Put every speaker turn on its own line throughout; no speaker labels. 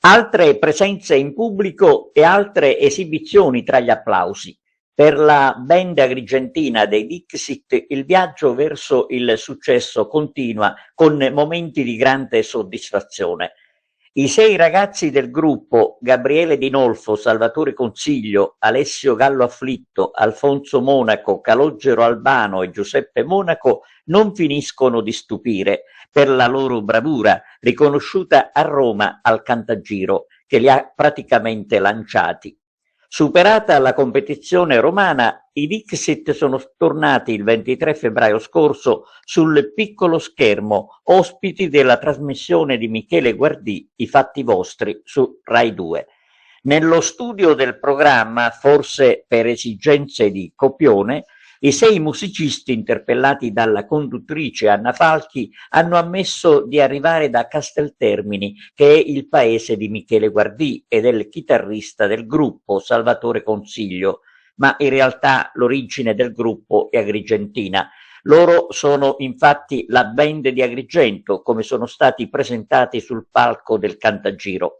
Altre presenze in pubblico e altre esibizioni tra gli applausi. Per la band agrigentina dei Dixit il viaggio verso il successo continua con momenti di grande soddisfazione. I 6 ragazzi del gruppo, Gabriele Di Nolfo, Salvatore Consiglio, Alessio Gallo Afflitto, Alfonso Monaco, Calogero Albano e Giuseppe Monaco, non finiscono di stupire per la loro bravura, riconosciuta a Roma al Cantagiro, che li ha praticamente lanciati. Superata la competizione romana, i Dixit sono tornati il 23 febbraio scorso sul piccolo schermo, ospiti della trasmissione di Michele Guardì, I fatti vostri, su Rai 2. Nello studio del programma, forse per esigenze di copione, i 6 musicisti interpellati dalla conduttrice Anna Falchi hanno ammesso di arrivare da Casteltermini, che è il paese di Michele Guardì e del chitarrista del gruppo Salvatore Consiglio, ma in realtà l'origine del gruppo è agrigentina. Loro sono infatti la band di Agrigento, come sono stati presentati sul palco del Cantagiro.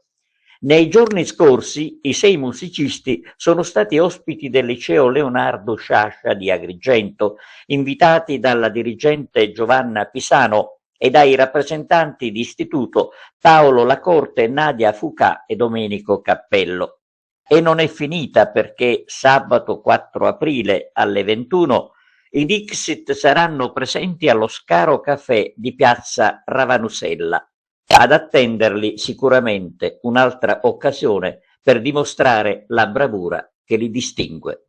Nei giorni scorsi i 6 musicisti sono stati ospiti del liceo Leonardo Sciascia di Agrigento, invitati dalla dirigente Giovanna Pisano e dai rappresentanti di istituto Paolo Lacorte, Nadia Fucà e Domenico Cappello. E non è finita, perché sabato 4 aprile alle 21 i Dixit saranno presenti allo Scaro Café di piazza Ravanusella. Ad attenderli sicuramente un'altra occasione per dimostrare la bravura che li distingue.